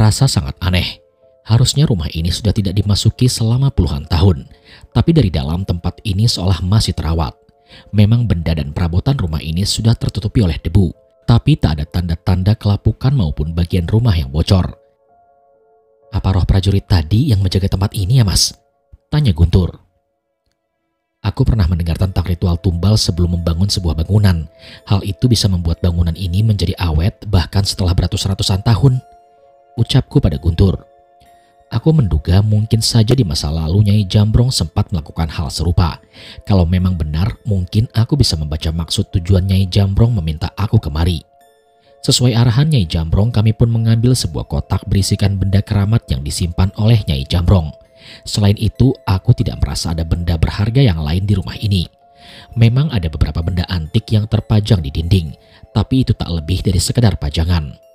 Terasa sangat aneh. Harusnya rumah ini sudah tidak dimasuki selama puluhan tahun, tapi dari dalam tempat ini seolah masih terawat. Memang benda dan perabotan rumah ini sudah tertutupi oleh debu, tapi tak ada tanda-tanda kelapukan maupun bagian rumah yang bocor. "Apa roh prajurit tadi yang menjaga tempat ini ya, Mas?" tanya Guntur. "Aku pernah mendengar tentang ritual tumbal sebelum membangun sebuah bangunan. Hal itu bisa membuat bangunan ini menjadi awet bahkan setelah beratus-ratusan tahun," ucapku pada Guntur. Aku menduga mungkin saja di masa lalu Nyai Jambrong sempat melakukan hal serupa. Kalau memang benar, mungkin aku bisa membaca maksud tujuan Nyai Jambrong meminta aku kemari. Sesuai arahan Nyai Jambrong, kami pun mengambil sebuah kotak berisikan benda keramat yang disimpan oleh Nyai Jambrong. Selain itu, aku tidak merasa ada benda berharga yang lain di rumah ini. Memang ada beberapa benda antik yang terpajang di dinding, tapi itu tak lebih dari sekedar pajangan.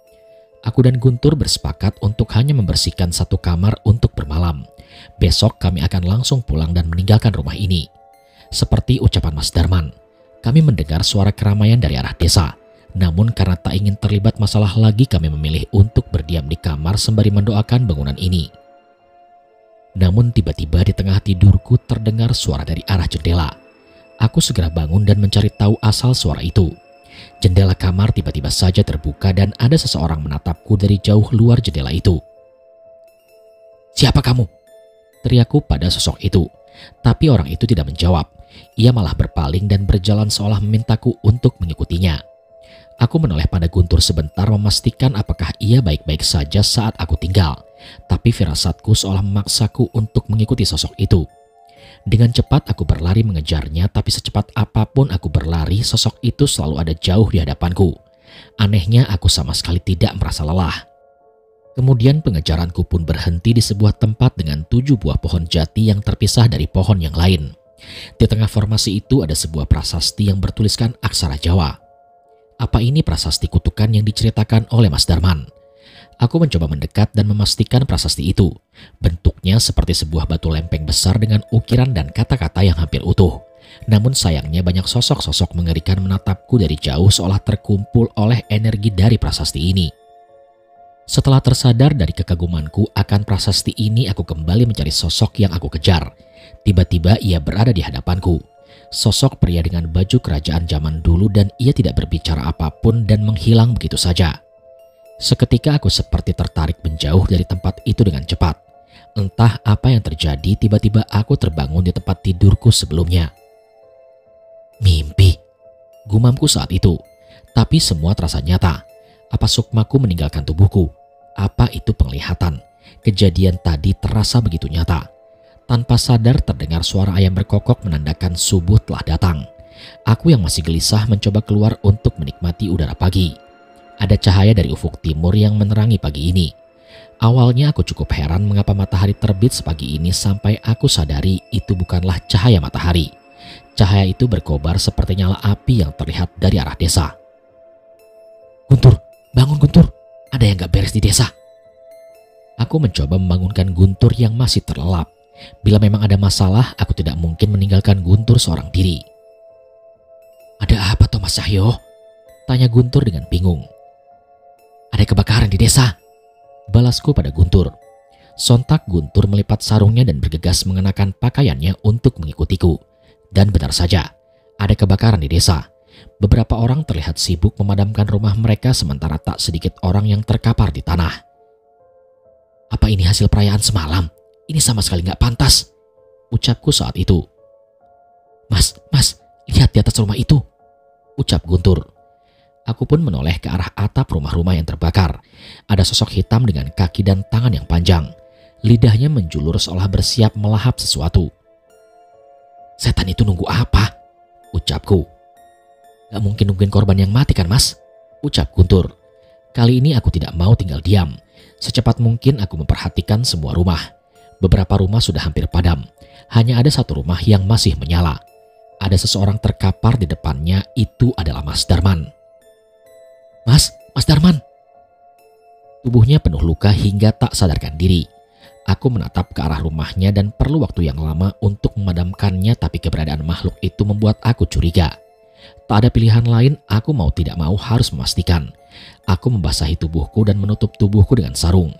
Aku dan Guntur bersepakat untuk hanya membersihkan satu kamar untuk bermalam. Besok kami akan langsung pulang dan meninggalkan rumah ini. Seperti ucapan Mas Darman, kami mendengar suara keramaian dari arah desa. Namun karena tak ingin terlibat masalah lagi, kami memilih untuk berdiam di kamar sembari mendoakan bangunan ini. Namun tiba-tiba di tengah tidurku terdengar suara dari arah jendela. Aku segera bangun dan mencari tahu asal suara itu. Jendela kamar tiba-tiba saja terbuka dan ada seseorang menatapku dari jauh luar jendela itu. "Siapa kamu?" teriakku pada sosok itu. Tapi orang itu tidak menjawab. Ia malah berpaling dan berjalan seolah memintaku untuk mengikutinya. Aku menoleh pada Guntur sebentar memastikan apakah ia baik-baik saja saat aku tinggal. Tapi firasatku seolah memaksaku untuk mengikuti sosok itu. Dengan cepat aku berlari mengejarnya, tapi secepat apapun aku berlari, sosok itu selalu ada jauh di hadapanku. Anehnya aku sama sekali tidak merasa lelah. Kemudian pengejaranku pun berhenti di sebuah tempat dengan 7 buah pohon jati yang terpisah dari pohon yang lain. Di tengah formasi itu ada sebuah prasasti yang bertuliskan aksara Jawa. Apa ini prasasti kutukan yang diceritakan oleh Mas Darman? Aku mencoba mendekat dan memastikan prasasti itu. Bentuknya seperti sebuah batu lempeng besar dengan ukiran dan kata-kata yang hampir utuh. Namun sayangnya banyak sosok-sosok mengerikan menatapku dari jauh seolah terkumpul oleh energi dari prasasti ini. Setelah tersadar dari kekagumanku akan prasasti ini, aku kembali mencari sosok yang aku kejar. Tiba-tiba ia berada di hadapanku. Sosok pria dengan baju kerajaan zaman dulu dan ia tidak berbicara apapun dan menghilang begitu saja. Seketika aku seperti tertarik menjauh dari tempat itu dengan cepat. Entah apa yang terjadi, tiba-tiba aku terbangun di tempat tidurku sebelumnya. "Mimpi," gumamku saat itu. Tapi semua terasa nyata. Apa sukmaku meninggalkan tubuhku? Apa itu penglihatan? Kejadian tadi terasa begitu nyata. Tanpa sadar terdengar suara ayam berkokok menandakan subuh telah datang. Aku yang masih gelisah mencoba keluar untuk menikmati udara pagi. Ada cahaya dari ufuk timur yang menerangi pagi ini. Awalnya aku cukup heran mengapa matahari terbit sepagi ini sampai aku sadari itu bukanlah cahaya matahari. Cahaya itu berkobar seperti nyala api yang terlihat dari arah desa. "Guntur, bangun Guntur, ada yang gak beres di desa." Aku mencoba membangunkan Guntur yang masih terlelap. Bila memang ada masalah, aku tidak mungkin meninggalkan Guntur seorang diri. "Ada apa toh Mas Cahyo?" tanya Guntur dengan bingung. "Ada kebakaran di desa," balasku pada Guntur. Sontak Guntur melipat sarungnya dan bergegas mengenakan pakaiannya untuk mengikutiku. Dan benar saja, ada kebakaran di desa. Beberapa orang terlihat sibuk memadamkan rumah mereka sementara tak sedikit orang yang terkapar di tanah. "Apa ini hasil perayaan semalam? Ini sama sekali gak pantas," ucapku saat itu. Mas, lihat di atas rumah itu," ucap Guntur. Aku pun menoleh ke arah atap rumah-rumah yang terbakar. Ada sosok hitam dengan kaki dan tangan yang panjang. Lidahnya menjulur seolah bersiap melahap sesuatu. "Setan itu nunggu apa?" ucapku. "Gak mungkin nungguin korban yang mati kan Mas?" ucap Guntur. Kali ini aku tidak mau tinggal diam. Secepat mungkin aku memperhatikan semua rumah. Beberapa rumah sudah hampir padam. Hanya ada satu rumah yang masih menyala. Ada seseorang terkapar di depannya, itu adalah Mas Darman. Mas Darman." Tubuhnya penuh luka hingga tak sadarkan diri. Aku menatap ke arah rumahnya dan perlu waktu yang lama untuk memadamkannya, tapi keberadaan makhluk itu membuat aku curiga. Tak ada pilihan lain, aku mau tidak mau harus memastikan. Aku membasahi tubuhku dan menutup tubuhku dengan sarung.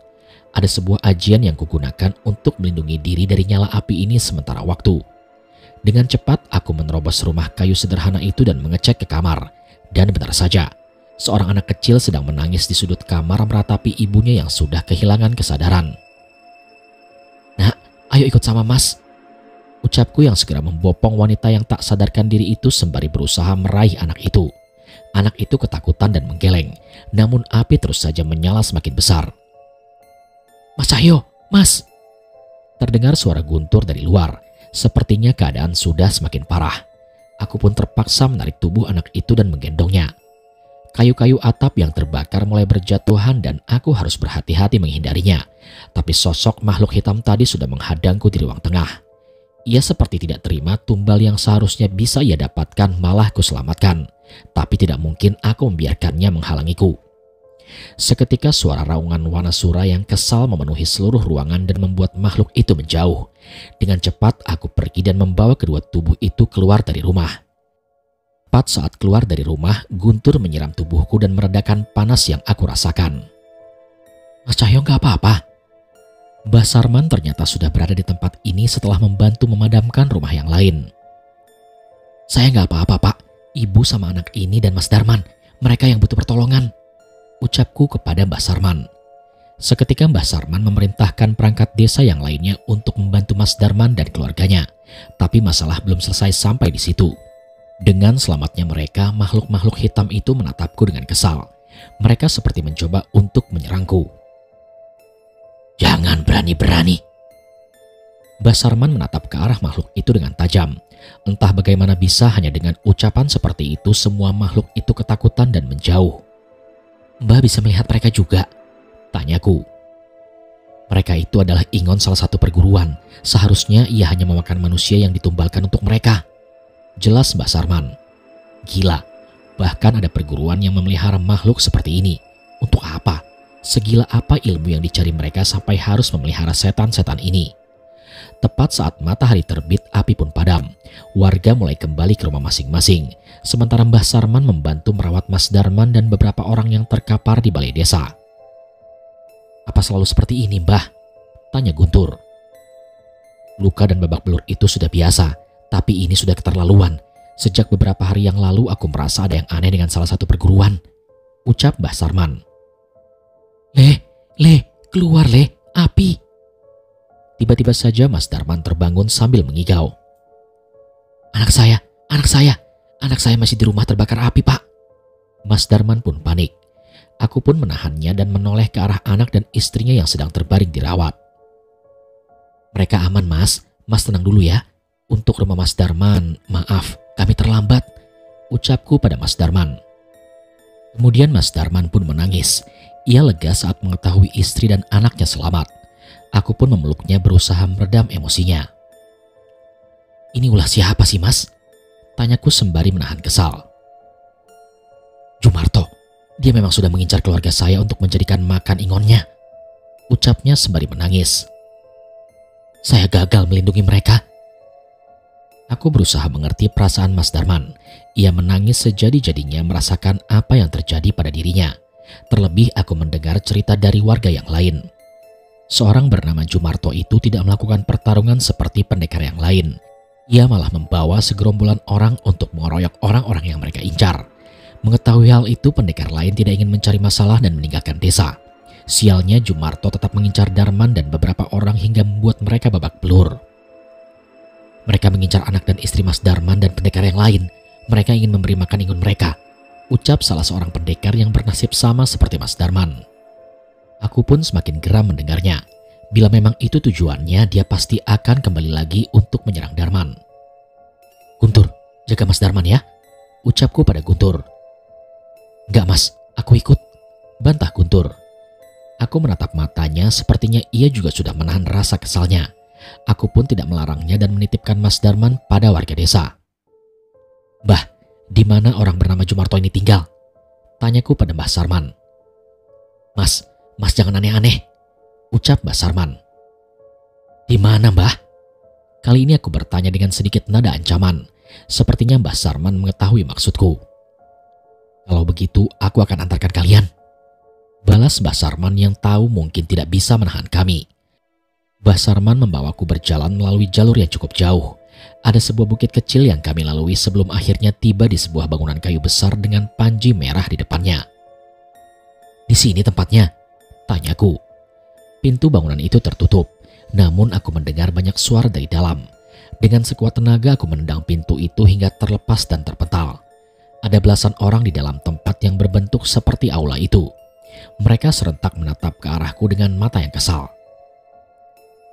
Ada sebuah ajian yang kugunakan untuk melindungi diri dari nyala api ini sementara waktu. Dengan cepat aku menerobos rumah kayu sederhana itu dan mengecek ke kamar. Dan benar saja, seorang anak kecil sedang menangis di sudut kamar meratapi ibunya yang sudah kehilangan kesadaran. "Nak, ayo ikut sama Mas," ucapku yang segera membopong wanita yang tak sadarkan diri itu sembari berusaha meraih anak itu. Anak itu ketakutan dan menggeleng, namun api terus saja menyala semakin besar. "Mas Cahyo, Mas!" Terdengar suara Guntur dari luar. Sepertinya keadaan sudah semakin parah. Aku pun terpaksa menarik tubuh anak itu dan menggendongnya. Kayu-kayu atap yang terbakar mulai berjatuhan dan aku harus berhati-hati menghindarinya. Tapi sosok makhluk hitam tadi sudah menghadangku di ruang tengah. Ia seperti tidak terima tumbal yang seharusnya bisa ia dapatkan malah kuselamatkan. Tapi tidak mungkin aku membiarkannya menghalangiku. Seketika suara raungan Wanasura yang kesal memenuhi seluruh ruangan dan membuat makhluk itu menjauh. Dengan cepat aku pergi dan membawa kedua tubuh itu keluar dari rumah. Tepat saat keluar dari rumah, Guntur menyiram tubuhku dan meredakan panas yang aku rasakan. "Mas Cahyo gak apa-apa?" Mbah Sarman ternyata sudah berada di tempat ini setelah membantu memadamkan rumah yang lain. "Saya gak apa-apa, Pak. Ibu sama anak ini dan Mas Darman, mereka yang butuh pertolongan," ucapku kepada Mbah Sarman. Seketika Mbah Sarman memerintahkan perangkat desa yang lainnya untuk membantu Mas Darman dan keluarganya. Tapi masalah belum selesai sampai di situ. Dengan selamatnya mereka, makhluk-makhluk hitam itu menatapku dengan kesal. Mereka seperti mencoba untuk menyerangku. "Jangan berani-berani." Mbah Sarman menatap ke arah makhluk itu dengan tajam. Entah bagaimana bisa hanya dengan ucapan seperti itu semua makhluk itu ketakutan dan menjauh. "Mbah bisa melihat mereka juga?" tanyaku. "Mereka itu adalah ingon salah satu perguruan. Seharusnya ia hanya memakan manusia yang ditumbalkan untuk mereka," jelas Mbah Sarman. Gila, bahkan ada perguruan yang memelihara makhluk seperti ini. Untuk apa? Segila apa ilmu yang dicari mereka sampai harus memelihara setan-setan ini? Tepat saat matahari terbit, api pun padam. Warga mulai kembali ke rumah masing-masing. Sementara Mbah Sarman membantu merawat Mas Darman dan beberapa orang yang terkapar di balai desa. "Apa selalu seperti ini, Mbah?" tanya Guntur. "Luka dan babak belur itu sudah biasa, tapi ini sudah keterlaluan. Sejak beberapa hari yang lalu aku merasa ada yang aneh dengan salah satu perguruan," ucap Mbah Sarman. Le, keluar Le, api." Tiba-tiba saja Mas Darman terbangun sambil mengigau. Anak saya masih di rumah terbakar api, Pak." Mas Darman pun panik. Aku pun menahannya dan menoleh ke arah anak dan istrinya yang sedang terbaring dirawat. "Mereka aman, Mas. Mas tenang dulu ya. Untuk rumah Mas Darman, maaf, kami terlambat," ucapku pada Mas Darman. Kemudian Mas Darman pun menangis. Ia lega saat mengetahui istri dan anaknya selamat. Aku pun memeluknya berusaha meredam emosinya. "Ini ulah siapa sih, Mas?" tanyaku sembari menahan kesal. "Jumarto, dia memang sudah mengincar keluarga saya untuk menjadikan makan ingonnya," ucapnya sembari menangis. "Saya gagal melindungi mereka." Aku berusaha mengerti perasaan Mas Darman. Ia menangis sejadi-jadinya merasakan apa yang terjadi pada dirinya. Terlebih aku mendengar cerita dari warga yang lain. Seorang bernama Jumarto itu tidak melakukan pertarungan seperti pendekar yang lain. Ia malah membawa segerombolan orang untuk mengeroyok orang-orang yang mereka incar. Mengetahui hal itu, pendekar lain tidak ingin mencari masalah dan meninggalkan desa. Sialnya Jumarto tetap mengincar Darman dan beberapa orang hingga membuat mereka babak belur. "Mereka mengincar anak dan istri Mas Darman dan pendekar yang lain. Mereka ingin memberi makan ingun mereka," ucap salah seorang pendekar yang bernasib sama seperti Mas Darman. Aku pun semakin geram mendengarnya. Bila memang itu tujuannya, dia pasti akan kembali lagi untuk menyerang Darman. "Guntur, jaga Mas Darman ya," ucapku pada Guntur. "Enggak Mas, aku ikut," bantah Guntur. Aku menatap matanya, sepertinya ia juga sudah menahan rasa kesalnya. Aku pun tidak melarangnya dan menitipkan Mas Darman pada warga desa. "Mbah, di mana orang bernama Jumarto ini tinggal?" tanyaku pada Mbah Sarman. Mas jangan aneh-aneh," ucap Mbah Sarman. "Di mana, Mbah?" Kali ini aku bertanya dengan sedikit nada ancaman. Sepertinya Mbah Sarman mengetahui maksudku. "Kalau begitu, aku akan antarkan kalian," Balas Mbah Sarman yang tahu mungkin tidak bisa menahan kami. Mbah Sarman membawaku berjalan melalui jalur yang cukup jauh. Ada sebuah bukit kecil yang kami lalui sebelum akhirnya tiba di sebuah bangunan kayu besar dengan panji merah di depannya. "Di sini tempatnya?" tanyaku. Pintu bangunan itu tertutup, namun aku mendengar banyak suara dari dalam. Dengan sekuat tenaga aku menendang pintu itu hingga terlepas dan terpental. Ada belasan orang di dalam tempat yang berbentuk seperti aula itu. Mereka serentak menatap ke arahku dengan mata yang kesal.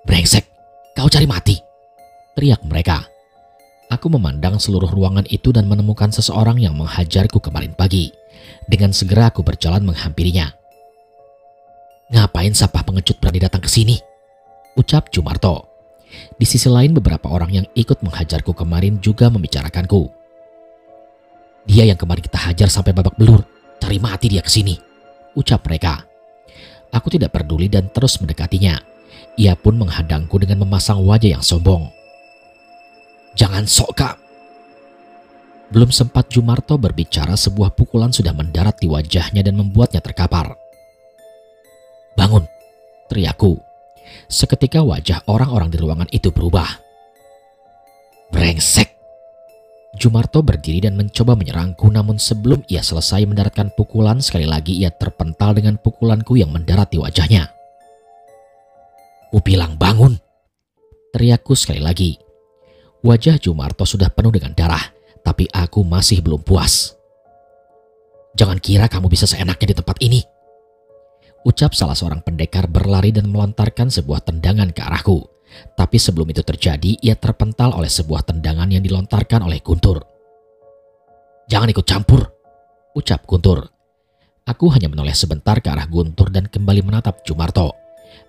"Brengsek, kau cari mati!" teriak mereka. Aku memandang seluruh ruangan itu dan menemukan seseorang yang menghajarku kemarin pagi. Dengan segera aku berjalan menghampirinya. "Ngapain sampah pengecut berani datang ke sini?" ucap Jumarto. Di sisi lain beberapa orang yang ikut menghajarku kemarin juga membicarakanku. "Dia yang kemarin kita hajar sampai babak belur, cari mati dia ke sini," ucap mereka. Aku tidak peduli dan terus mendekatinya. Ia pun menghadangku dengan memasang wajah yang sombong. "Jangan sok, Kak." Belum sempat Jumarto berbicara, sebuah pukulan sudah mendarat di wajahnya dan membuatnya terkapar. "Bangun!" teriakku. Seketika wajah orang-orang di ruangan itu berubah. "Brengsek!" Jumarto berdiri dan mencoba menyerangku, namun sebelum ia selesai mendaratkan pukulan, sekali lagi ia terpental dengan pukulanku yang mendarat di wajahnya. "Ku bilang bangun!" teriakku sekali lagi. Wajah Jumarto sudah penuh dengan darah, tapi aku masih belum puas. "Jangan kira kamu bisa seenaknya di tempat ini," ucap salah seorang pendekar berlari dan melontarkan sebuah tendangan ke arahku. Tapi sebelum itu terjadi, ia terpental oleh sebuah tendangan yang dilontarkan oleh Guntur. "Jangan ikut campur," ucap Guntur. Aku hanya menoleh sebentar ke arah Guntur dan kembali menatap Jumarto.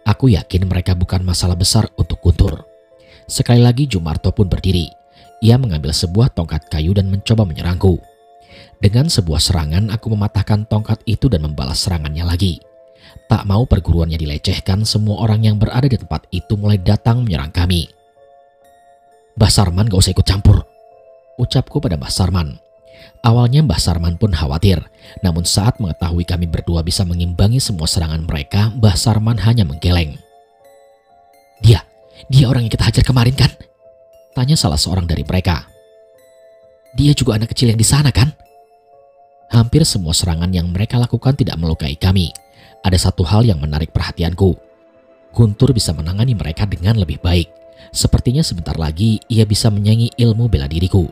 Aku yakin mereka bukan masalah besar untuk Guntur. Sekali lagi Jumarto pun berdiri. Ia mengambil sebuah tongkat kayu dan mencoba menyerangku. Dengan sebuah serangan aku mematahkan tongkat itu dan membalas serangannya lagi. Tak mau perguruannya dilecehkan, semua orang yang berada di tempat itu mulai datang menyerang kami. "Mbah Sarman gak usah ikut campur," ucapku pada Mbah Sarman. Awalnya Mbah Sarman pun khawatir, namun saat mengetahui kami berdua bisa mengimbangi semua serangan mereka, Mbah Sarman hanya menggeleng. Dia orang yang kita hajar kemarin kan?" tanya salah seorang dari mereka. "Dia juga anak kecil yang di sana kan?" Hampir semua serangan yang mereka lakukan tidak melukai kami. Ada satu hal yang menarik perhatianku. Guntur bisa menangani mereka dengan lebih baik. Sepertinya sebentar lagi ia bisa menyaingi ilmu bela diriku.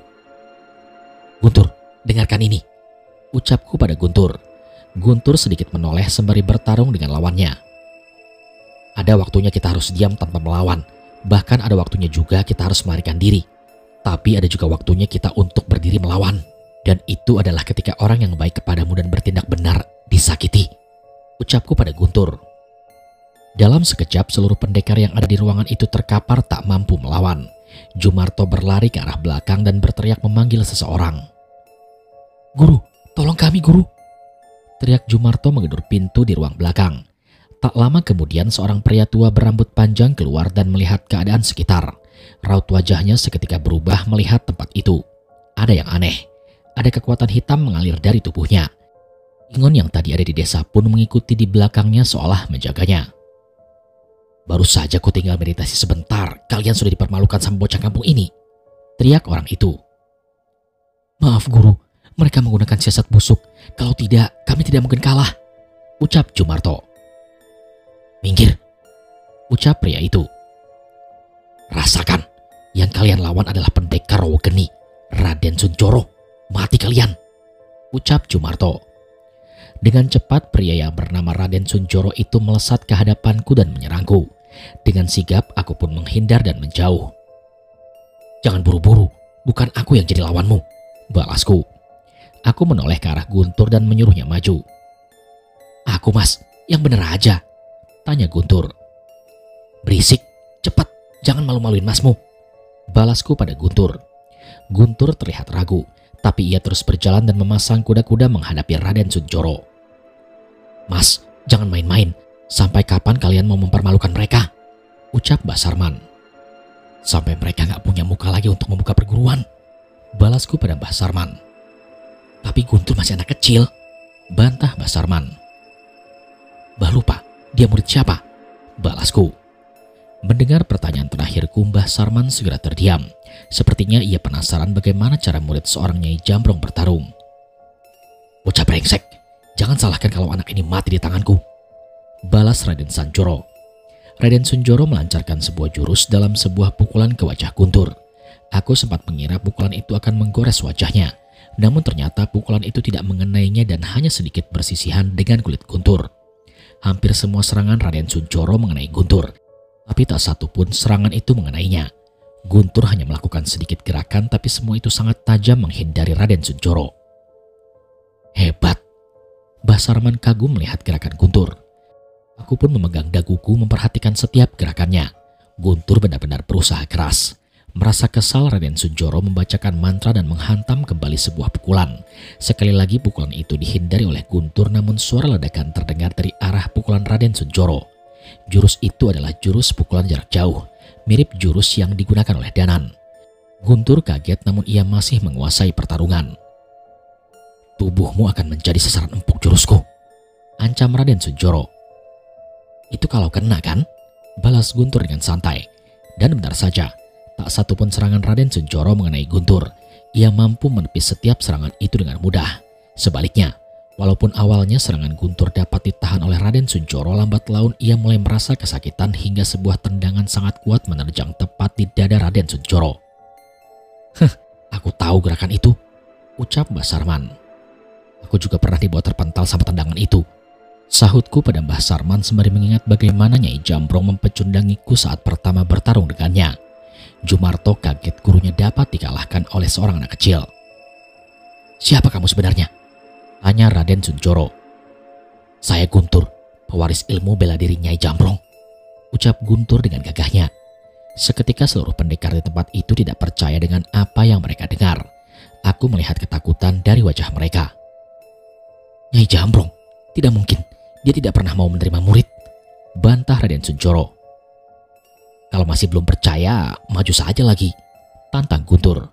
"Guntur, dengarkan ini," ucapku pada Guntur. Guntur sedikit menoleh sembari bertarung dengan lawannya. "Ada waktunya kita harus diam tanpa melawan. Bahkan ada waktunya juga kita harus melarikan diri. Tapi ada juga waktunya kita untuk berdiri melawan. Dan itu adalah ketika orang yang baik kepadamu dan bertindak benar disakiti," ucapku pada Guntur. Dalam sekejap seluruh pendekar yang ada di ruangan itu terkapar tak mampu melawan. Jumarto berlari ke arah belakang dan berteriak memanggil seseorang. "Guru, tolong kami guru!" teriak Jumarto mengedur pintu di ruang belakang. Tak lama kemudian seorang pria tua berambut panjang keluar dan melihat keadaan sekitar. Raut wajahnya seketika berubah melihat tempat itu. Ada yang aneh. Ada kekuatan hitam mengalir dari tubuhnya. Ingon yang tadi ada di desa pun mengikuti di belakangnya seolah menjaganya. "Baru saja ku tinggal meditasi sebentar, kalian sudah dipermalukan sama bocah kampung ini," teriak orang itu. "Maaf guru, mereka menggunakan siasat busuk. Kalau tidak, kami tidak mungkin kalah," ucap Jumarto. "Minggir," ucap pria itu. "Rasakan, yang kalian lawan adalah pendekar Rawa Geni, Raden Sunjoro. Mati kalian," ucap Jumarto. Dengan cepat pria yang bernama Raden Sunjoro itu melesat ke hadapanku dan menyerangku. Dengan sigap aku pun menghindar dan menjauh. "Jangan buru-buru, bukan aku yang jadi lawanmu," balasku. Aku menoleh ke arah Guntur dan menyuruhnya maju. "Aku mas, yang bener aja," tanya Guntur. "Berisik, cepat, jangan malu-maluin masmu," balasku pada Guntur. Guntur terlihat ragu, tapi ia terus berjalan dan memasang kuda-kuda menghadapi Raden Sunjoro. "Mas, jangan main-main. Sampai kapan kalian mau mempermalukan mereka?" ucap Mbah Sarman. "Sampai mereka gak punya muka lagi untuk membuka perguruan," balasku pada Mbah Sarman. "Tapi Guntur masih anak kecil," bantah Mbah Sarman. Bah lupa, dia murid siapa? Balasku. Mendengar pertanyaan terakhirku, Mbah Sarman segera terdiam. Sepertinya ia penasaran bagaimana cara murid seorang Nyai Jambrong bertarung. Bocah brengsek, jangan salahkan kalau anak ini mati di tanganku, balas Raden Sanjoro. Raden Sunjoro melancarkan sebuah jurus dalam sebuah pukulan ke wajah Guntur. Aku sempat mengira pukulan itu akan menggores wajahnya, namun ternyata pukulan itu tidak mengenainya dan hanya sedikit bersisihan dengan kulit Guntur. Hampir semua serangan Raden Sunjoro mengenai Guntur, tapi tak satu pun serangan itu mengenainya. Guntur hanya melakukan sedikit gerakan, tapi semua itu sangat tajam menghindari Raden Sunjoro. Hebat, Mbah Sarman kagum melihat gerakan Guntur. Aku pun memegang daguku memperhatikan setiap gerakannya. Guntur benar-benar berusaha keras. Merasa kesal, Raden Sunjoro membacakan mantra dan menghantam kembali sebuah pukulan. Sekali lagi pukulan itu dihindari oleh Guntur, namun suara ledakan terdengar dari arah pukulan Raden Sunjoro. Jurus itu adalah jurus pukulan jarak jauh, mirip jurus yang digunakan oleh Danan. Guntur kaget, namun ia masih menguasai pertarungan. Tubuhmu akan menjadi sasaran empuk jurusku, ancam Raden Sunjoro. Itu kalau kena kan? Balas Guntur dengan santai. Dan benar saja, tak satu pun serangan Raden Sunjoro mengenai Guntur. Ia mampu menepis setiap serangan itu dengan mudah. Sebaliknya, walaupun awalnya serangan Guntur dapat ditahan oleh Raden Sunjoro, lambat laun ia mulai merasa kesakitan hingga sebuah tendangan sangat kuat menerjang tepat di dada Raden Sunjoro. Aku tahu gerakan itu, ucap Mbah Sarman. Aku juga pernah dibuat terpental sama tendangan itu, sahutku pada Mbah Sarman sembari mengingat bagaimana Nyai Jambrong mempecundangiku saat pertama bertarung dengannya. Jumarto kaget gurunya dapat dikalahkan oleh seorang anak kecil. Siapa kamu sebenarnya? Tanya Raden Sunjoro. Saya Guntur, pewaris ilmu bela diri Nyai Jambrong, ucap Guntur dengan gagahnya. Seketika seluruh pendekar di tempat itu tidak percaya dengan apa yang mereka dengar. Aku melihat ketakutan dari wajah mereka. Nyai Jambrong, tidak mungkin. Dia tidak pernah mau menerima murid, bantah Raden Sunjoro. Kalau masih belum percaya, maju saja lagi, tantang Guntur.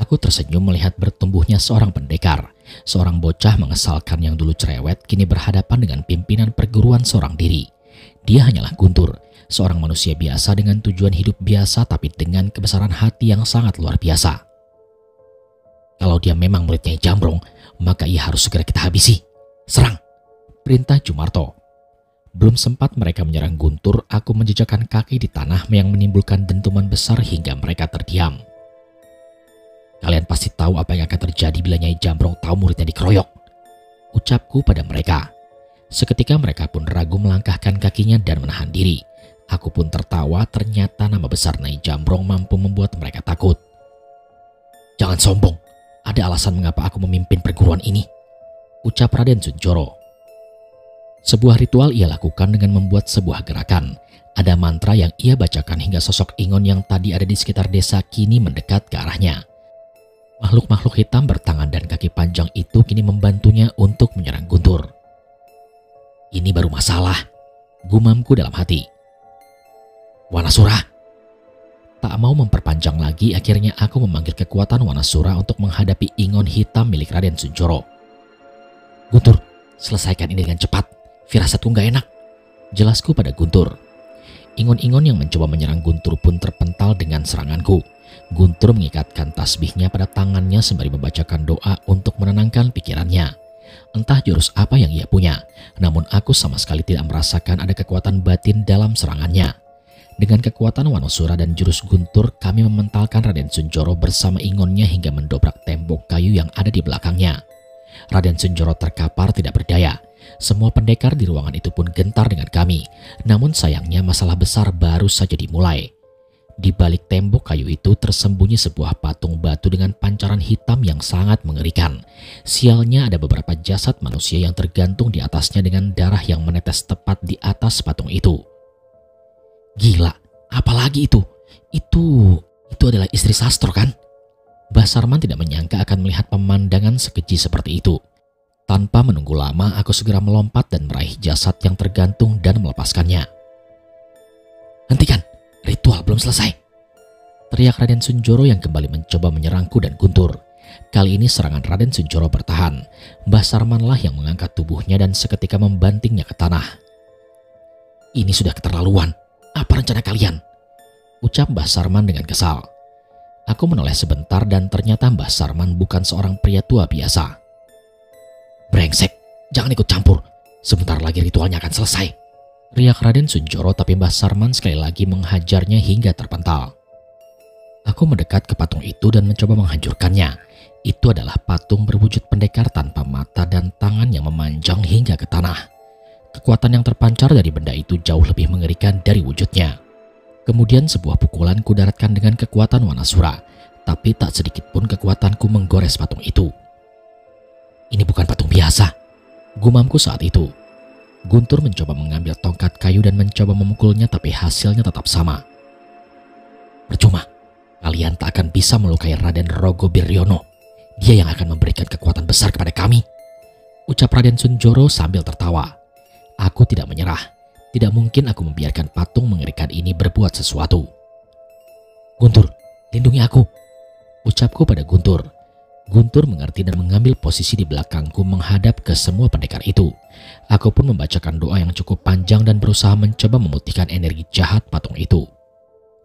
Aku tersenyum melihat bertumbuhnya seorang pendekar. Seorang bocah mengesalkan yang dulu cerewet kini berhadapan dengan pimpinan perguruan seorang diri. Dia hanyalah Guntur, seorang manusia biasa dengan tujuan hidup biasa tapi dengan kebesaran hati yang sangat luar biasa. Kalau dia memang murid Nyai Jambrong, maka ia harus segera kita habisi. Serang, perintah Jumarto. Belum sempat mereka menyerang Guntur, aku menjejakkan kaki di tanah yang menimbulkan dentuman besar hingga mereka terdiam. Kalian pasti tahu apa yang akan terjadi bila Nyai Jambrong tahu muridnya dikeroyok, ucapku pada mereka. Seketika mereka pun ragu melangkahkan kakinya dan menahan diri. Aku pun tertawa, ternyata nama besar Nyai Jambrong mampu membuat mereka takut. Jangan sombong, ada alasan mengapa aku memimpin perguruan ini, ucap Raden Sunjoro. Sebuah ritual ia lakukan dengan membuat sebuah gerakan. Ada mantra yang ia bacakan hingga sosok Ingon yang tadi ada di sekitar desa kini mendekat ke arahnya. Makhluk-makhluk hitam bertangan dan kaki panjang itu kini membantunya untuk menyerang Guntur. Ini baru masalah, gumamku dalam hati. Wanasura. Tak mau memperpanjang lagi, akhirnya aku memanggil kekuatan Wanasura untuk menghadapi Ingon hitam milik Raden Sunjoro. Guntur, selesaikan ini dengan cepat. Firasatku gak enak, jelasku pada Guntur. Ingon-ingon yang mencoba menyerang Guntur pun terpental dengan seranganku. Guntur mengikatkan tasbihnya pada tangannya sembari membacakan doa untuk menenangkan pikirannya. Entah jurus apa yang ia punya, namun aku sama sekali tidak merasakan ada kekuatan batin dalam serangannya. Dengan kekuatan Wanasura dan jurus Guntur, kami mementalkan Raden Sunjoro bersama Ingonnya hingga mendobrak tembok kayu yang ada di belakangnya. Raden Sunjoro terkapar tidak berdaya. Semua pendekar di ruangan itu pun gentar dengan kami. Namun sayangnya masalah besar baru saja dimulai. Di balik tembok kayu itu tersembunyi sebuah patung batu dengan pancaran hitam yang sangat mengerikan. Sialnya ada beberapa jasad manusia yang tergantung di atasnya dengan darah yang menetes tepat di atas patung itu. Gila, apalagi itu? Itu adalah istri Sastro kan? Mbah Sarman tidak menyangka akan melihat pemandangan sekeji seperti itu. Tanpa menunggu lama, aku segera melompat dan meraih jasad yang tergantung dan melepaskannya. Hentikan, ritual belum selesai, teriak Raden Sunjoro yang kembali mencoba menyerangku dan Guntur. Kali ini serangan Raden Sunjoro bertahan. Mbah Sarmanlah yang mengangkat tubuhnya dan seketika membantingnya ke tanah. "Ini sudah keterlaluan. Apa rencana kalian?" ucap Mbah Sarman dengan kesal. Aku menoleh sebentar dan ternyata Mbah Sarman bukan seorang pria tua biasa. "Brengsek, jangan ikut campur. Sebentar lagi ritualnya akan selesai," riak Raden Sunjoro, tapi Mbah Sarman sekali lagi menghajarnya hingga terpental. Aku mendekat ke patung itu dan mencoba menghancurkannya. Itu adalah patung berwujud pendekar tanpa mata dan tangan yang memanjang hingga ke tanah. Kekuatan yang terpancar dari benda itu jauh lebih mengerikan dari wujudnya. Kemudian sebuah pukulan kudaratkan dengan kekuatan Wanasura, tapi tak sedikit pun kekuatanku menggores patung itu. "Ini bukan patung biasa," gumamku saat itu. Guntur mencoba mengambil tongkat kayu dan mencoba memukulnya, tapi hasilnya tetap sama. "Percuma. Kalian tak akan bisa melukai Raden Rogo Biryono. Dia yang akan memberikan kekuatan besar kepada kami," ucap Raden Sunjoro sambil tertawa. Aku tidak menyerah. Tidak mungkin aku membiarkan patung mengerikan ini berbuat sesuatu. "Guntur, lindungi aku," ucapku pada Guntur. Guntur mengerti dan mengambil posisi di belakangku menghadap ke semua pendekar itu. Aku pun membacakan doa yang cukup panjang dan berusaha mencoba memutihkan energi jahat patung itu.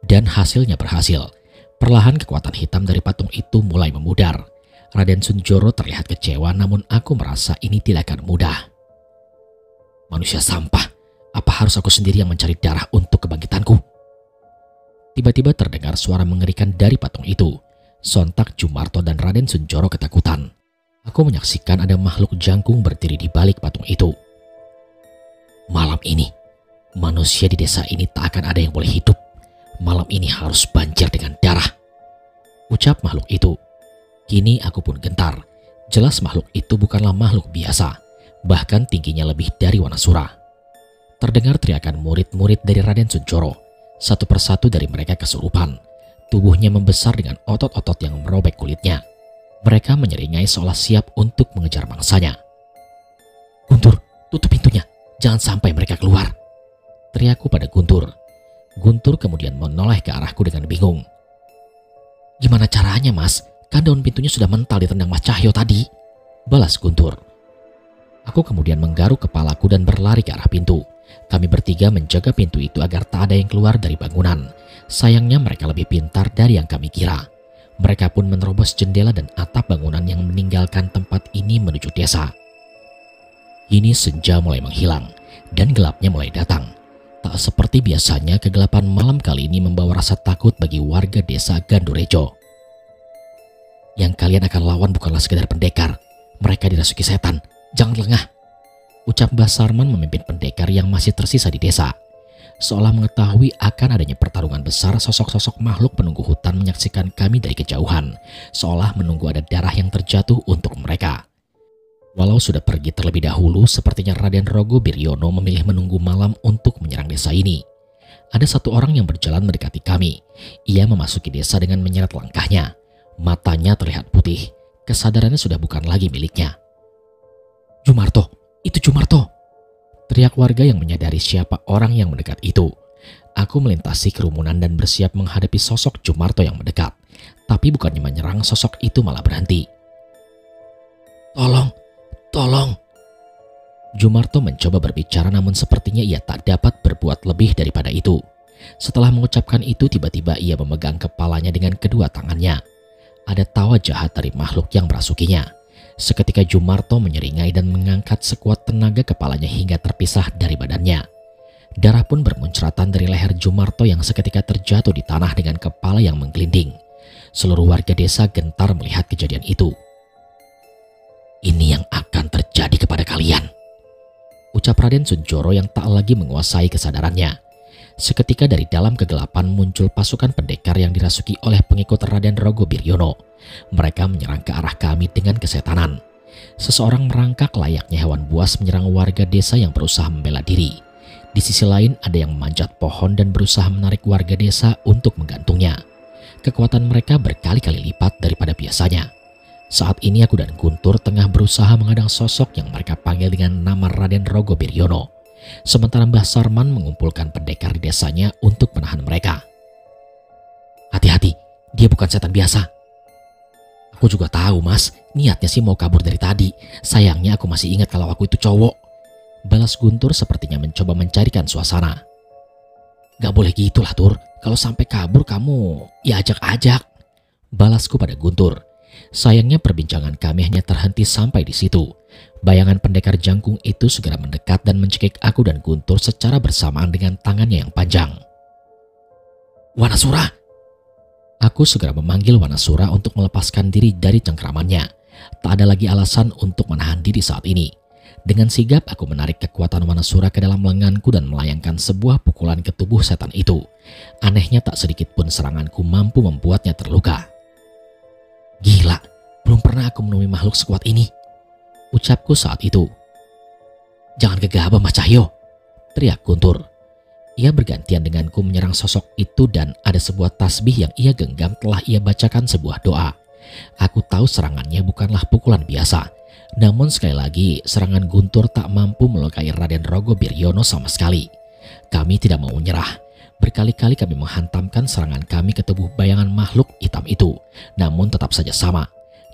Dan hasilnya berhasil. Perlahan kekuatan hitam dari patung itu mulai memudar. Raden Sunjoro terlihat kecewa, namun aku merasa ini tidak akan mudah. "Manusia sampah, apa harus aku sendiri yang mencari darah untuk kebangkitanku?" Tiba-tiba terdengar suara mengerikan dari patung itu. Sontak Jumarto dan Raden Sunjoro ketakutan. Aku menyaksikan ada makhluk jangkung berdiri di balik patung itu. "Malam ini, manusia di desa ini tak akan ada yang boleh hidup. Malam ini harus banjir dengan darah," ucap makhluk itu. Kini aku pun gentar. Jelas makhluk itu bukanlah makhluk biasa. Bahkan tingginya lebih dari Wanasura. Terdengar teriakan murid-murid dari Raden Sunjoro. Satu persatu dari mereka kesurupan. Tubuhnya membesar dengan otot-otot yang merobek kulitnya. Mereka menyeringai seolah siap untuk mengejar mangsanya. "Guntur, tutup pintunya. Jangan sampai mereka keluar," teriakku pada Guntur. Guntur kemudian menoleh ke arahku dengan bingung. "Gimana caranya, Mas? Kan daun pintunya sudah mental ditendang Mas Cahyo tadi," balas Guntur. Aku kemudian menggaruk kepalaku dan berlari ke arah pintu. Kami bertiga menjaga pintu itu agar tak ada yang keluar dari bangunan. Sayangnya mereka lebih pintar dari yang kami kira. Mereka pun menerobos jendela dan atap bangunan yang meninggalkan tempat ini menuju desa. Kini senja mulai menghilang dan gelapnya mulai datang. Tak seperti biasanya, kegelapan malam kali ini membawa rasa takut bagi warga desa Gandurejo. "Yang kalian akan lawan bukanlah sekedar pendekar. Mereka dirasuki setan. Jangan lengah," ucap Mbah Sarman memimpin pendekar yang masih tersisa di desa. Seolah mengetahui akan adanya pertarungan besar, sosok-sosok makhluk penunggu hutan menyaksikan kami dari kejauhan, seolah menunggu ada darah yang terjatuh untuk mereka. Walau sudah pergi terlebih dahulu, sepertinya Raden Rogo Biryono memilih menunggu malam untuk menyerang desa ini. Ada satu orang yang berjalan mendekati kami. Ia memasuki desa dengan menyeret langkahnya. Matanya terlihat putih. Kesadarannya sudah bukan lagi miliknya. "Jumarto, itu Jumarto!" teriak warga yang menyadari siapa orang yang mendekat itu. Aku melintasi kerumunan dan bersiap menghadapi sosok Jumarto yang mendekat. Tapi bukannya menyerang, sosok itu malah berhenti. Tolong. Jumarto mencoba berbicara, namun sepertinya ia tak dapat berbuat lebih daripada itu. Setelah mengucapkan itu, tiba-tiba ia memegang kepalanya dengan kedua tangannya. Ada tawa jahat dari makhluk yang merasukinya. Seketika Jumarto menyeringai dan mengangkat sekuat tenaga kepalanya hingga terpisah dari badannya. Darah pun bermuncratan dari leher Jumarto yang seketika terjatuh di tanah dengan kepala yang menggelinding. Seluruh warga desa gentar melihat kejadian itu. "Ini yang akan terjadi kepada kalian," ucap Raden Sunjoro yang tak lagi menguasai kesadarannya. Seketika dari dalam kegelapan muncul pasukan pendekar yang dirasuki oleh pengikut Raden Rogo Biryono. Mereka menyerang ke arah kami dengan kesetanan. Seseorang merangkak layaknya hewan buas menyerang warga desa yang berusaha membela diri. Di sisi lain ada yang memanjat pohon dan berusaha menarik warga desa untuk menggantungnya. Kekuatan mereka berkali-kali lipat daripada biasanya. Saat ini aku dan Guntur tengah berusaha menghadang sosok yang mereka panggil dengan nama Raden Rogo Biryono. Sementara Mbah Sarman mengumpulkan pendekar di desanya untuk menahan mereka. "Hati-hati, dia bukan setan biasa," Aku juga tahu mas, niatnya sih mau kabur dari tadi. Sayangnya aku masih ingat kalau aku itu cowok. Balas Guntur sepertinya mencoba mencarikan suasana. Gak boleh gitulah Tur, kalau sampai kabur kamu ya ajak-ajak. Balasku pada Guntur. Sayangnya perbincangan kami hanya terhenti sampai di situ. Bayangan pendekar jangkung itu segera mendekat dan mencekik aku dan Guntur secara bersamaan dengan tangannya yang panjang. Wanasura! Aku segera memanggil Wanasura untuk melepaskan diri dari cengkramannya. Tak ada lagi alasan untuk menahan diri saat ini. Dengan sigap aku menarik kekuatan Wanasura ke dalam lenganku dan melayangkan sebuah pukulan ke tubuh setan itu. Anehnya tak sedikit pun seranganku mampu membuatnya terluka. Gila, belum pernah aku menemui makhluk sekuat ini, ucapku saat itu. Jangan gegabah Mas Cahyo, teriak Guntur. Ia bergantian denganku menyerang sosok itu dan ada sebuah tasbih yang ia genggam telah ia bacakan sebuah doa. Aku tahu serangannya bukanlah pukulan biasa. Namun sekali lagi serangan Guntur tak mampu melukai Raden Rogo Biryono sama sekali. Kami tidak mau menyerah. Berkali-kali kami menghantamkan serangan kami ke tubuh bayangan makhluk hitam itu. Namun tetap saja sama.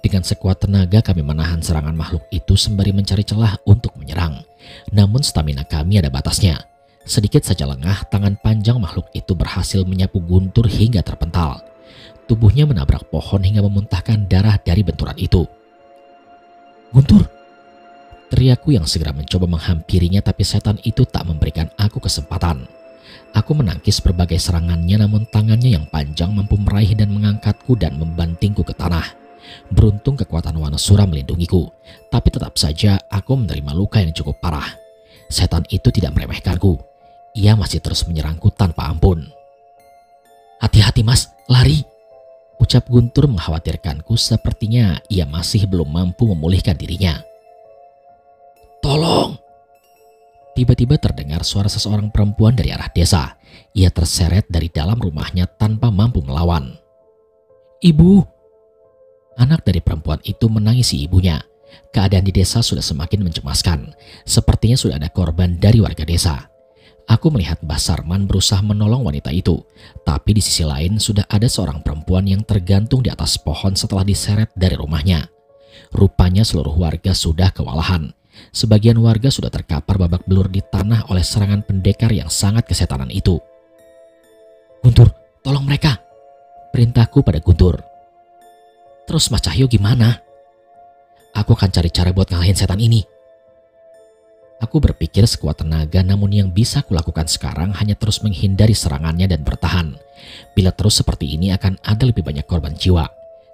Dengan sekuat tenaga kami menahan serangan makhluk itu sembari mencari celah untuk menyerang. Namun stamina kami ada batasnya. Sedikit saja lengah, tangan panjang makhluk itu berhasil menyapu Guntur hingga terpental. Tubuhnya menabrak pohon hingga memuntahkan darah dari benturan itu. Guntur! Teriakku yang segera mencoba menghampirinya, tapi setan itu tak memberikan aku kesempatan. Aku menangkis berbagai serangannya, namun tangannya yang panjang mampu meraih dan mengangkatku dan membantingku ke tanah. Beruntung kekuatan Wanasura melindungiku, tapi tetap saja aku menerima luka yang cukup parah. Setan itu tidak meremehkanku. Ia masih terus menyerangku tanpa ampun. Hati-hati mas, lari! Ucap Guntur mengkhawatirkanku, sepertinya ia masih belum mampu memulihkan dirinya. Tolong! Tiba-tiba terdengar suara seseorang perempuan dari arah desa. Ia terseret dari dalam rumahnya tanpa mampu melawan. Ibu! Anak dari perempuan itu menangisi ibunya. Keadaan di desa sudah semakin mencemaskan. Sepertinya sudah ada korban dari warga desa. Aku melihat Mbah Sarman berusaha menolong wanita itu. Tapi di sisi lain sudah ada seorang perempuan yang tergantung di atas pohon setelah diseret dari rumahnya. Rupanya seluruh warga sudah kewalahan. Sebagian warga sudah terkapar babak belur di tanah oleh serangan pendekar yang sangat kesetanan itu. Guntur, tolong mereka! Perintahku pada Guntur. Terus Mas Cahyo gimana? Aku akan cari cara buat ngalahin setan ini. Aku berpikir sekuat tenaga, namun yang bisa kulakukan sekarang hanya terus menghindari serangannya dan bertahan. Bila terus seperti ini akan ada lebih banyak korban jiwa.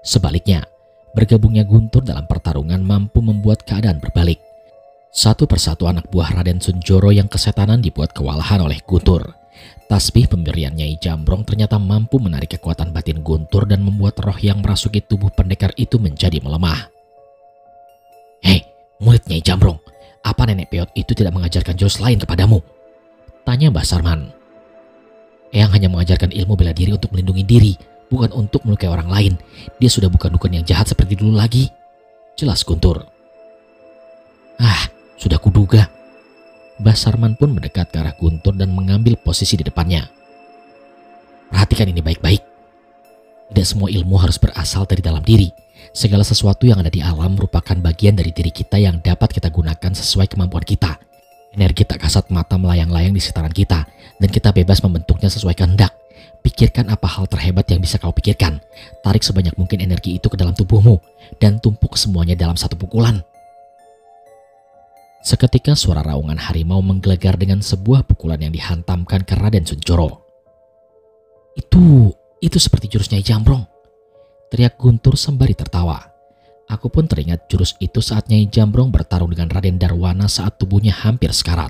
Sebaliknya, bergabungnya Guntur dalam pertarungan mampu membuat keadaan berbalik. Satu persatu anak buah Raden Sunjoro yang kesetanan dibuat kewalahan oleh Guntur. Tasbih pemberian Nyai Jambrong ternyata mampu menarik kekuatan batin Guntur dan membuat roh yang merasuki tubuh pendekar itu menjadi melemah. Hei, murid Nyai Jambrong, apa nenek peot itu tidak mengajarkan jurus lain kepadamu? Tanya Mbah Sarman. Eyang hanya mengajarkan ilmu bela diri untuk melindungi diri, bukan untuk melukai orang lain. Dia sudah bukan dukun yang jahat seperti dulu lagi. Jelas Guntur. Ah, sudah kuduga. Mbah Sarman pun mendekat ke arah Guntur dan mengambil posisi di depannya. Perhatikan ini baik-baik. Tidak semua ilmu harus berasal dari dalam diri. Segala sesuatu yang ada di alam merupakan bagian dari diri kita yang dapat kita gunakan sesuai kemampuan kita. Energi tak kasat mata melayang-layang di sekitaran kita, dan kita bebas membentuknya sesuai kehendak. Pikirkan apa hal terhebat yang bisa kau pikirkan. Tarik sebanyak mungkin energi itu ke dalam tubuhmu, dan tumpuk semuanya dalam satu pukulan. Seketika suara raungan harimau menggelegar dengan sebuah pukulan yang dihantamkan ke Raden Sunjoro. Itu seperti jurus Nyai Jambrong, teriak Guntur sembari tertawa. Aku pun teringat jurus itu saat Nyai Jambrong bertarung dengan Raden Darwana saat tubuhnya hampir sekarat.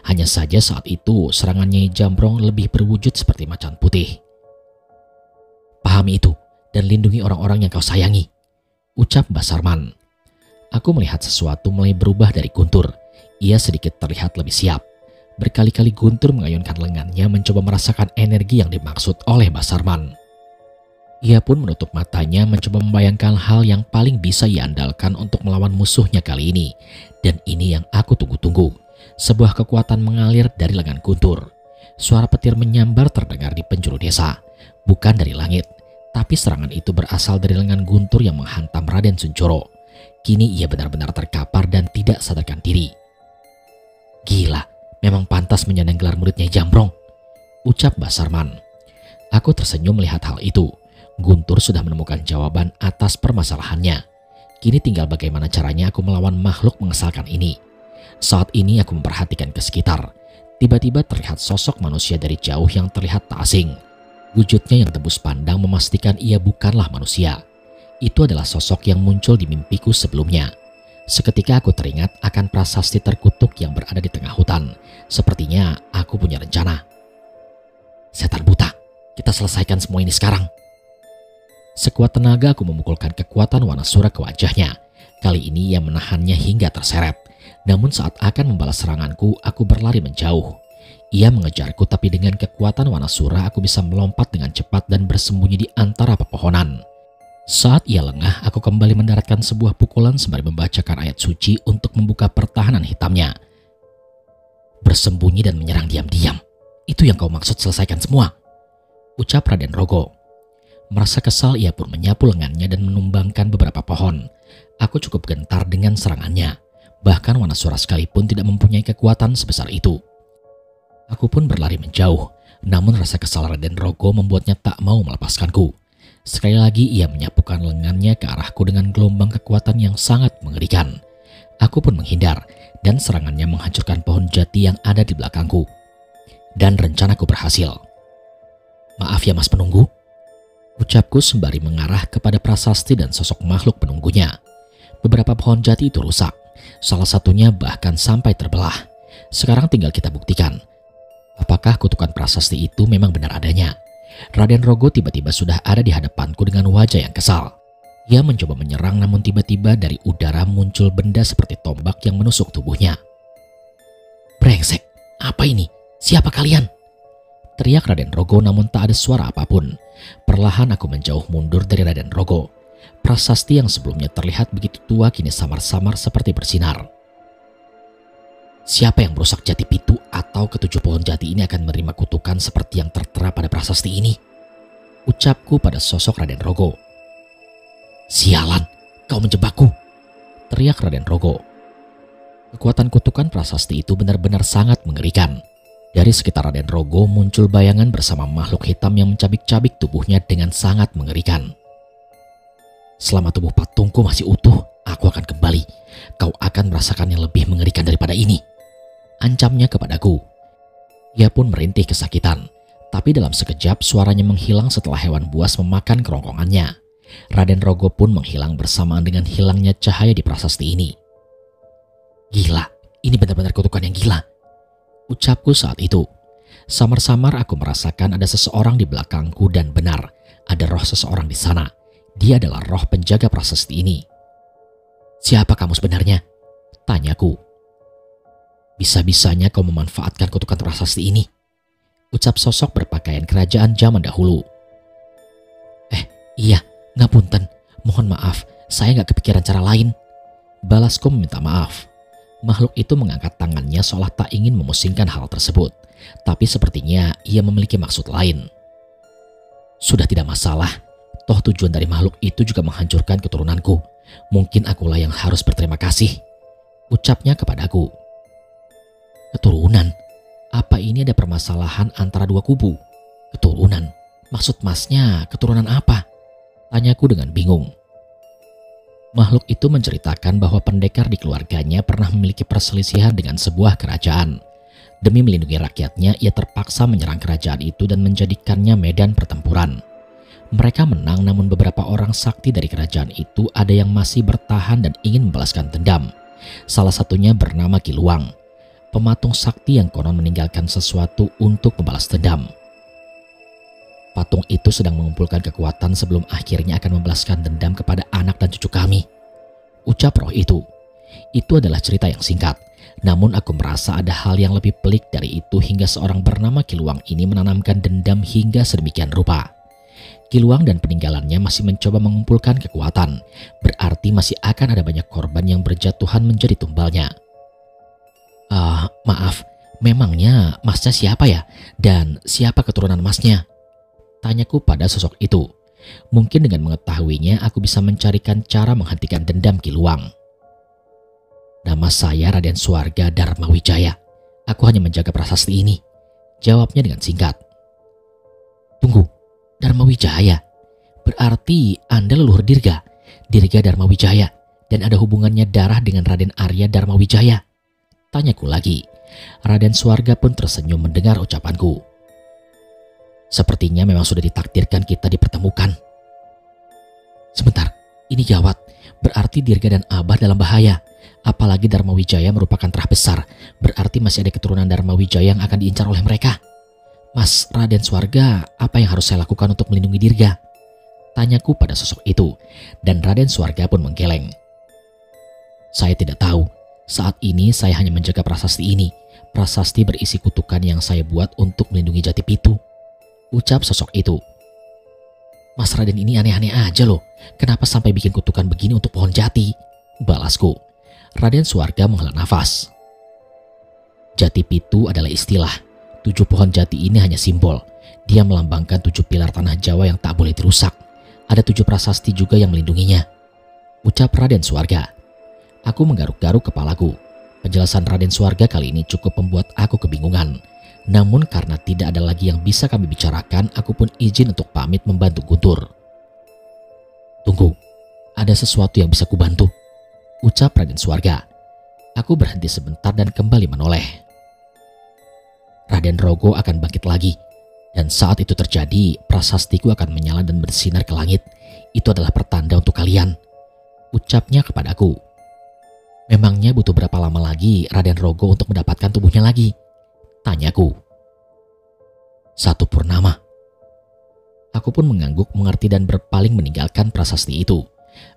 Hanya saja saat itu serangan Nyai Jambrong lebih berwujud seperti macan putih. Pahami itu dan lindungi orang-orang yang kau sayangi, ucap Mbah Sarman. Aku melihat sesuatu mulai berubah dari Guntur. Ia sedikit terlihat lebih siap. Berkali-kali Guntur mengayunkan lengannya mencoba merasakan energi yang dimaksud oleh Mbah Sarman. Ia pun menutup matanya mencoba membayangkan hal yang paling bisa ia andalkan untuk melawan musuhnya kali ini. Dan ini yang aku tunggu-tunggu. Sebuah kekuatan mengalir dari lengan Guntur. Suara petir menyambar terdengar di penjuru desa. Bukan dari langit, Tapi serangan itu berasal dari lengan guntur yang menghantam Raden Suncoro. Kini ia benar-benar terkapar dan tidak sadarkan diri. Gila, memang pantas menyandang gelar muridnya Jambrong, ucap Mbah Sarman. Aku tersenyum melihat hal itu. Guntur sudah menemukan jawaban atas permasalahannya. Kini tinggal bagaimana caranya aku melawan makhluk mengesalkan ini. Saat ini aku memperhatikan ke sekitar. Tiba-tiba terlihat sosok manusia dari jauh yang terlihat tak asing. Wujudnya yang tembus pandang memastikan ia bukanlah manusia. Itu adalah sosok yang muncul di mimpiku sebelumnya. Seketika aku teringat akan prasasti terkutuk yang berada di tengah hutan. Sepertinya aku punya rencana. Setan buta, kita selesaikan semua ini sekarang. Sekuat tenaga aku memukulkan kekuatan Wanasura ke wajahnya. Kali ini ia menahannya hingga terseret. Namun saat akan membalas seranganku, aku berlari menjauh. Ia mengejarku, tapi dengan kekuatan Wanasura aku bisa melompat dengan cepat dan bersembunyi di antara pepohonan. Saat ia lengah, aku kembali mendaratkan sebuah pukulan sembari membacakan ayat suci untuk membuka pertahanan hitamnya. Bersembunyi dan menyerang diam-diam. Itu yang kau maksud selesaikan semua, ucap Raden Rogo. Merasa kesal, ia pun menyapu lengannya dan menumbangkan beberapa pohon. Aku cukup gentar dengan serangannya. Bahkan Wanasura sekalipun tidak mempunyai kekuatan sebesar itu. Aku pun berlari menjauh. Namun rasa kesal Raden Rogo membuatnya tak mau melepaskanku. Sekali lagi ia menyapukan lengannya ke arahku dengan gelombang kekuatan yang sangat mengerikan. Aku pun menghindar dan serangannya menghancurkan pohon jati yang ada di belakangku. Dan rencanaku berhasil. Maaf ya Mas Penunggu, ucapku sembari mengarah kepada prasasti dan sosok makhluk penunggunya. Beberapa pohon jati itu rusak, salah satunya bahkan sampai terbelah. Sekarang tinggal kita buktikan, apakah kutukan prasasti itu memang benar adanya. Raden Rogo tiba-tiba sudah ada di hadapanku dengan wajah yang kesal. Ia mencoba menyerang, namun tiba-tiba dari udara muncul benda seperti tombak yang menusuk tubuhnya. Brengsek, apa ini? Siapa kalian? Teriak Raden Rogo, namun tak ada suara apapun. Perlahan aku menjauh mundur dari Raden Rogo. Prasasti yang sebelumnya terlihat begitu tua kini samar-samar seperti bersinar. Siapa yang merusak jati pitu atau ketujuh pohon jati ini akan menerima kutukan seperti yang tertera pada prasasti ini, ucapku pada sosok Raden Rogo. Sialan, kau menjebakku, teriak Raden Rogo. Kekuatan kutukan prasasti itu benar-benar sangat mengerikan. Dari sekitar Raden Rogo muncul bayangan bersama makhluk hitam yang mencabik-cabik tubuhnya dengan sangat mengerikan. Selama tubuh patungku masih utuh, aku akan kembali. Kau akan merasakan yang lebih mengerikan daripada ini, ancamnya kepadaku. Ia pun merintih kesakitan, tapi dalam sekejap suaranya menghilang setelah hewan buas memakan kerongkongannya. Raden Rogo pun menghilang bersamaan dengan hilangnya cahaya di prasasti ini. Gila, ini benar-benar kutukan yang gila, ucapku saat itu. Samar-samar aku merasakan ada seseorang di belakangku dan benar, ada roh seseorang di sana. Dia adalah roh penjaga prasasti ini. Siapa kamu sebenarnya? Tanyaku. Bisa-bisanya kau memanfaatkan kutukan prasasti ini, ucap sosok berpakaian kerajaan zaman dahulu. Iya, ngapunten, mohon maaf, saya gak kepikiran cara lain, balasku meminta maaf. Makhluk itu mengangkat tangannya seolah tak ingin memusingkan hal tersebut, tapi sepertinya ia memiliki maksud lain. Sudah tidak masalah, toh tujuan dari makhluk itu juga menghancurkan keturunanku. Mungkin akulah yang harus berterima kasih, ucapnya kepadaku. Keturunan? Apa ini ada permasalahan antara dua kubu? Keturunan? Maksud masnya keturunan apa? Tanyaku dengan bingung. Makhluk itu menceritakan bahwa pendekar di keluarganya pernah memiliki perselisihan dengan sebuah kerajaan. Demi melindungi rakyatnya, ia terpaksa menyerang kerajaan itu dan menjadikannya medan pertempuran. Mereka menang, namun beberapa orang sakti dari kerajaan itu ada yang masih bertahan dan ingin membalaskan dendam. Salah satunya bernama Ki Luang, pematung sakti yang konon meninggalkan sesuatu untuk membalas dendam. Patung itu sedang mengumpulkan kekuatan sebelum akhirnya akan membalaskan dendam kepada anak dan cucu kami, ucap roh itu. Itu adalah cerita yang singkat, namun aku merasa ada hal yang lebih pelik dari itu hingga seorang bernama Ki Luang ini menanamkan dendam hingga sedemikian rupa. Ki Luang dan peninggalannya masih mencoba mengumpulkan kekuatan, berarti masih akan ada banyak korban yang berjatuhan menjadi tumbalnya. Maaf, memangnya masnya siapa ya? Dan siapa keturunan masnya? Tanyaku pada sosok itu. Mungkin dengan mengetahuinya aku bisa mencarikan cara menghentikan dendam Kiluang. Nama saya Raden Suarga Dharma Wijaya. Aku hanya menjaga prasasti ini, jawabnya dengan singkat. Tunggu, Dharma Wijaya? Berarti Anda leluhur Dirga Dharma Wijaya, dan ada hubungannya darah dengan Raden Arya Dharma Wijaya? Tanyaku lagi. Raden Suarga pun tersenyum mendengar ucapanku. Sepertinya memang sudah ditakdirkan kita dipertemukan. Sebentar, ini gawat. Berarti Dirga dan Abah dalam bahaya. Apalagi Dharma Wijaya merupakan terah besar. Berarti masih ada keturunan Dharma Wijaya yang akan diincar oleh mereka. Mas Raden Suarga, apa yang harus saya lakukan untuk melindungi Dirga? Tanyaku pada sosok itu, dan Raden Suarga pun menggeleng. Saya tidak tahu. Saat ini saya hanya menjaga prasasti ini. Prasasti berisi kutukan yang saya buat untuk melindungi Jati Pitu, ucap sosok itu. Mas Raden ini aneh-aneh aja loh. Kenapa sampai bikin kutukan begini untuk pohon jati? Balasku. Raden Suarga menghela nafas. Jati Pitu adalah istilah. 7 pohon jati ini hanya simbol. Dia melambangkan 7 pilar tanah Jawa yang tak boleh dirusak. Ada 7 prasasti juga yang melindunginya, ucap Raden Suarga. Aku menggaruk-garuk kepalaku. Penjelasan Raden Suarga kali ini cukup membuat aku kebingungan. Namun karena tidak ada lagi yang bisa kami bicarakan, aku pun izin untuk pamit membantu Guntur. Tunggu, ada sesuatu yang bisa kubantu, ucap Raden Suarga. Aku berhenti sebentar dan kembali menoleh. Raden Rogo akan bangkit lagi. Dan saat itu terjadi, prasastiku akan menyala dan bersinar ke langit. Itu adalah pertanda untuk kalian, ucapnya kepadaku. Memangnya butuh berapa lama lagi Raden Rogo untuk mendapatkan tubuhnya lagi? Tanyaku. 1 purnama. Aku pun mengangguk mengerti dan berpaling meninggalkan prasasti itu.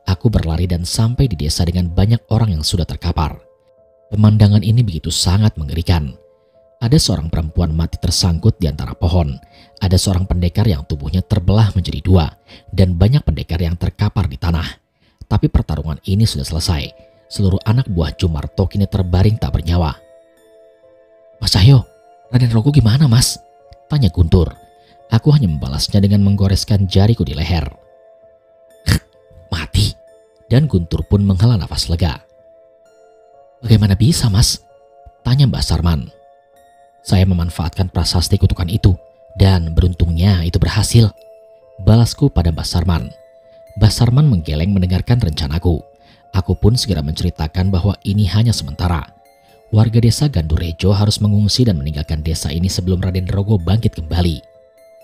Aku berlari dan sampai di desa dengan banyak orang yang sudah terkapar. Pemandangan ini begitu sangat mengerikan. Ada seorang perempuan mati tersangkut di antara pohon. Ada seorang pendekar yang tubuhnya terbelah menjadi 2. Dan banyak pendekar yang terkapar di tanah. Tapi pertarungan ini sudah selesai. Seluruh anak buah Jumarto kini terbaring tak bernyawa. Mas Cahyo, Raden Rogo gimana mas? Tanya Guntur. Aku hanya membalasnya dengan menggoreskan jariku di leher. Mati. Dan Guntur pun menghela nafas lega. Bagaimana bisa mas? Tanya Mbak Sarman. Saya memanfaatkan prasasti kutukan itu, dan beruntungnya itu berhasil, balasku pada Mbak Sarman. Mbak Sarman menggeleng mendengarkan rencanaku. Aku pun segera menceritakan bahwa ini hanya sementara. Warga desa Gandurejo harus mengungsi dan meninggalkan desa ini sebelum Raden Rogo bangkit kembali.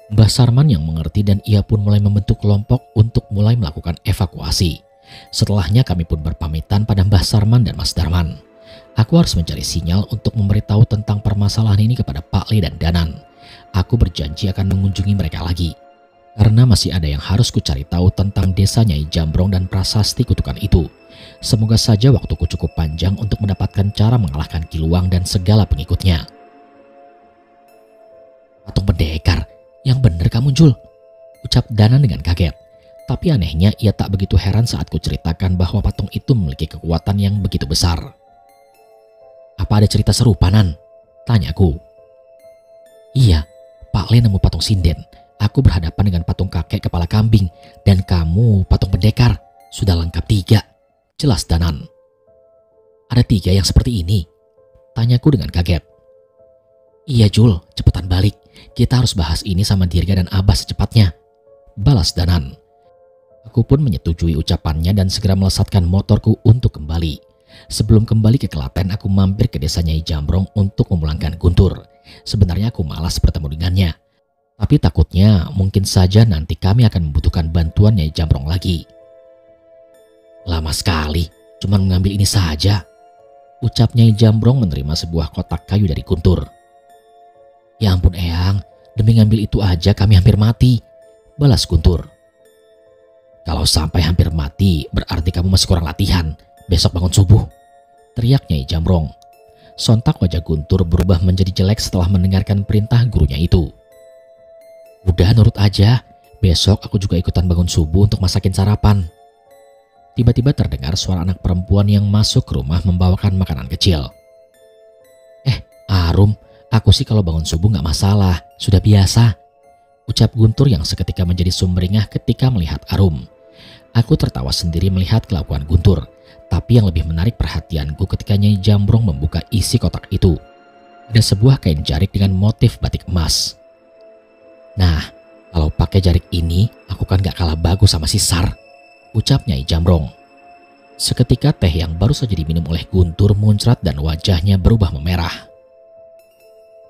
Mbah Sarman yang mengerti dan ia pun mulai membentuk kelompok untuk mulai melakukan evakuasi. Setelahnya kami pun berpamitan pada Mbah Sarman dan Mas Darman. Aku harus mencari sinyal untuk memberitahu tentang permasalahan ini kepada Pak Le dan Danan. Aku berjanji akan mengunjungi mereka lagi. Karena masih ada yang harus kucari tahu tentang desa Nyai Jambrong dan prasasti kutukan itu. Semoga saja waktuku cukup panjang untuk mendapatkan cara mengalahkan Kiluang dan segala pengikutnya. Patung pendekar, yang benar kamu Jul, ucap Danan dengan kaget. Tapi anehnya ia tak begitu heran saat kuceritakan bahwa patung itu memiliki kekuatan yang begitu besar. Apa ada cerita seru Panan? Tanyaku. Iya, Pak Le nemu patung sinden. Aku berhadapan dengan patung kakek kepala kambing. Dan kamu patung pendekar. Sudah lengkap 3. Jelas Danan. Ada 3 yang seperti ini? Tanyaku dengan kaget. Iya Jul, cepetan balik. Kita harus bahas ini sama Dirga dan Abah secepatnya, balas Danan. Aku pun menyetujui ucapannya dan segera melesatkan motorku untuk kembali. Sebelum kembali ke Klaten, aku mampir ke desa Nyai Jambrong untuk memulangkan Guntur. Sebenarnya aku malas bertemu dengannya. Tapi takutnya mungkin saja nanti kami akan membutuhkan bantuan Nyai Jambrong lagi. Lama sekali, cuma mengambil ini saja, ucap Nyai Jambrong menerima sebuah kotak kayu dari Guntur. Ya ampun Eyang, demi ngambil itu aja kami hampir mati, balas Guntur. Kalau sampai hampir mati, berarti kamu masih kurang latihan. Besok bangun subuh, teriak Nyai Jambrong. Sontak wajah Guntur berubah menjadi jelek setelah mendengarkan perintah gurunya itu. Udah nurut aja, besok aku juga ikutan bangun subuh untuk masakin sarapan. Tiba-tiba terdengar suara anak perempuan yang masuk ke rumah membawakan makanan kecil. Arum, aku sih kalau bangun subuh gak masalah, sudah biasa, ucap Guntur yang seketika menjadi sumringah ketika melihat Arum. Aku tertawa sendiri melihat kelakuan Guntur, tapi yang lebih menarik perhatianku ketika Nyai Jambrong membuka isi kotak itu. Ada sebuah kain jarik dengan motif batik emas. Nah, kalau pakai jarik ini, aku kan gak kalah bagus sama si Sar, ucap Nyai Jambrong. Seketika teh yang baru saja diminum oleh Guntur muncrat dan wajahnya berubah memerah.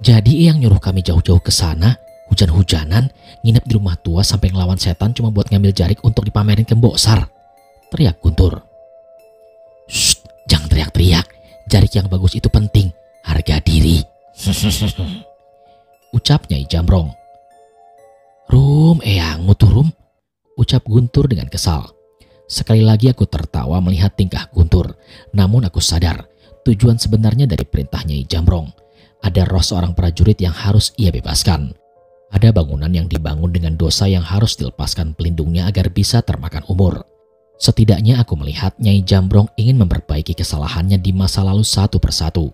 Jadi yang nyuruh kami jauh-jauh ke sana, hujan-hujanan, nginep di rumah tua sampai ngelawan setan cuma buat ngambil jarik untuk dipamerin ke Mbok Sar, teriak Guntur. Shh, jangan teriak-teriak, jarik yang bagus itu penting, harga diri, ucap Nyai Jambrong. Rum, eyang mutu Rum, ucap Guntur dengan kesal. Sekali lagi aku tertawa melihat tingkah Guntur, namun aku sadar tujuan sebenarnya dari perintah Nyai Jambrong. Ada roh seorang prajurit yang harus ia bebaskan. Ada bangunan yang dibangun dengan dosa yang harus dilepaskan pelindungnya agar bisa termakan umur. Setidaknya aku melihat Nyai Jambrong ingin memperbaiki kesalahannya di masa lalu satu persatu.